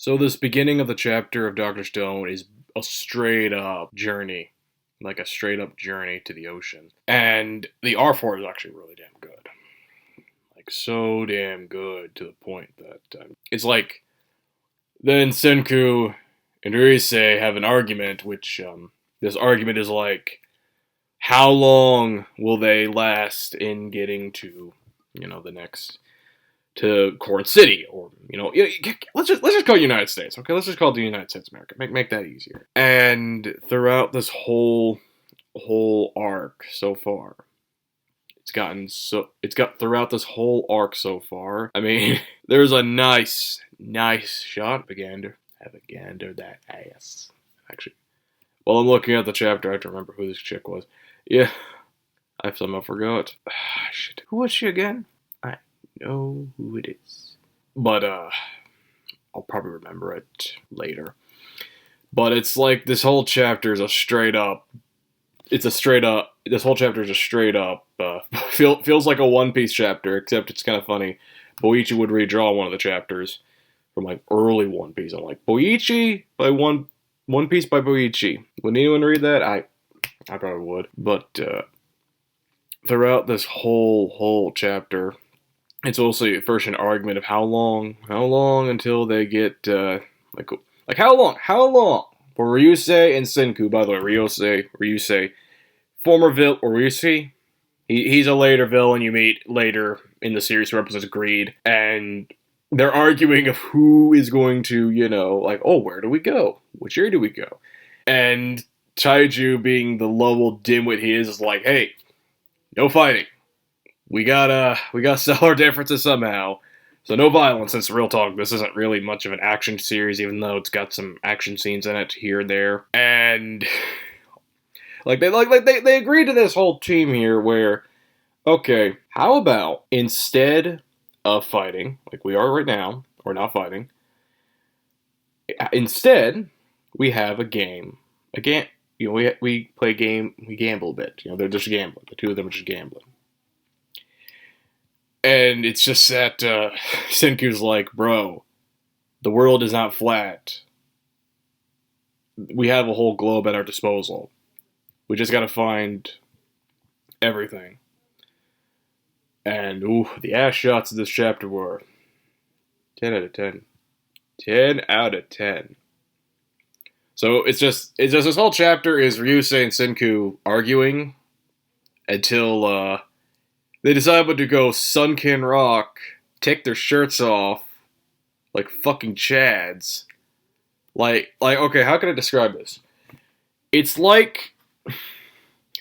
So this beginning of the chapter of Doctor Stone is a straight up journey, like a straight up journey to the ocean. And the R4 is actually really damn good. Like so damn good to the point that it's like then Senku and Ryusei have an argument, which this argument is like, how long will they last in getting to, the next to Corn City, or let's just call it United States. Okay, let's just call it the United States of America. Make that easier. And throughout this whole arc so far, it's got throughout this whole arc so far. I mean, there's a nice shot of Gander. Have a gander that ass. Actually, while I'm looking at the chapter, I have to remember who this chick was. Yeah, I somehow forgot. Shit. Who was she again? I know who it is. But, I'll probably remember it later. But it's like this whole chapter is this whole chapter is a straight up, feels like a One Piece chapter, except it's kind of funny. Boichi would redraw one of the chapters from like early One Piece. I'm like, Boichi by One Piece by Boichi. Would anyone read that? I probably would. But throughout this whole chapter, it's also first an argument of how long until they get like how long for Ryusei and Senku. By the way, Ryusei, former villain, or Ryusei, he's a later villain you meet later in the series who represents Greed, and they're arguing of who is going to, like, oh, where do we go? Which area do we go? And Taiju, being the lovable dimwit he is like, hey, no fighting. We gotta settle our differences somehow. So no violence. Since real talk, this isn't really much of an action series, even though it's got some action scenes in it here and there. And they agreed to this whole team here where, okay, how about instead of fighting like we are right now, or not fighting, instead we have a game. We play a game. We gamble a bit. They're just gambling. The two of them are just gambling. And it's just that Senku's like, bro, the world is not flat. We have a whole globe at our disposal. We just gotta find everything. And, the ass shots of this chapter were 10 out of 10. 10 out of 10. So it's just this whole chapter is Ryusei and Senku arguing until they decide to go Sunken Rock, take their shirts off, like fucking Chads. Like, okay, how can I describe this? It's like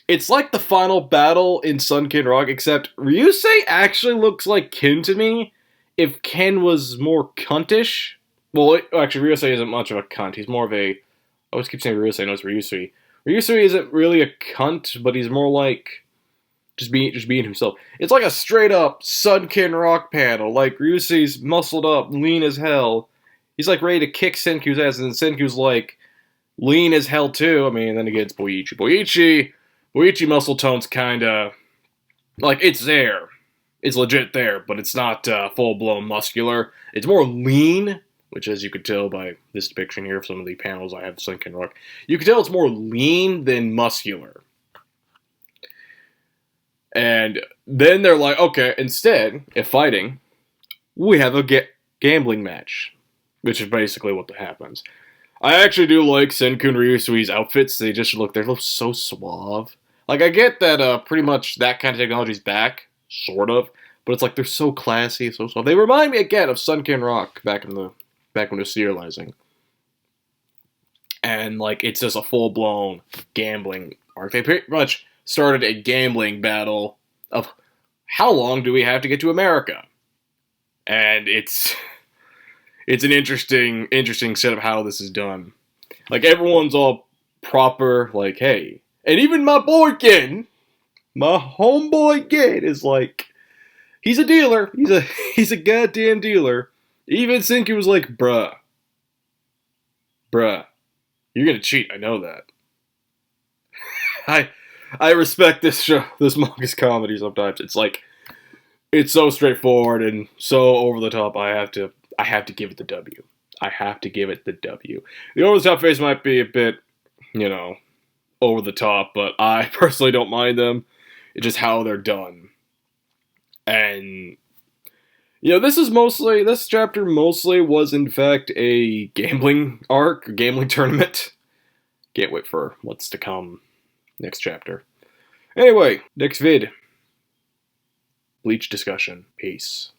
the final battle in Sunken Rock, except Ryusei actually looks like Ken to me, if Ken was more cuntish. Well, actually, Ryusei isn't much of a cunt. He's more of a... I always keep saying Ryusei, no, it's Ryusui. Ryusui isn't really a cunt, but he's more like... Just being himself. It's like a straight up Sunken Rock panel. Like, Ryusei's muscled up, lean as hell. He's like ready to kick Senku's ass, and then Senku's like lean as hell too. I mean, then again, it's Boichi. Boichi muscle tone's kinda like, it's there. It's legit there, but it's not full blown muscular. It's more lean, which, as you could tell by this depiction here of some of the panels I have Sunken Rock, you can tell it's more lean than muscular. And then they're like, okay, instead, if fighting, we have a gambling match, which is basically what happens. I actually do like Senku and Ryusui's outfits. They look so suave. Like, I get that pretty much that kind of technology's back, sort of, but it's like they're so classy, so suave. They remind me again of Sunken Rock back when it was serializing. And like, it's just a full-blown gambling arc. They pretty much started a gambling battle of how long do we have to get to America? And it's an interesting set of how this is done. Like, everyone's all proper, like, hey. And even my boy Gen, my homeboy Gen, is like, he's a dealer. He's a goddamn dealer. Even Senku was like, bruh, you're gonna cheat, I know that. I respect this manga's comedy sometimes. It's like, it's so straightforward and so over the top. I have to give it the W. I have to give it the W. The over the top face might be a bit, over the top, but I personally don't mind them. It's just how they're done. And this chapter mostly was in fact a gambling arc, a gambling tournament. Can't wait for what's to come next chapter. Anyway, next vid. Bleach discussion. Peace.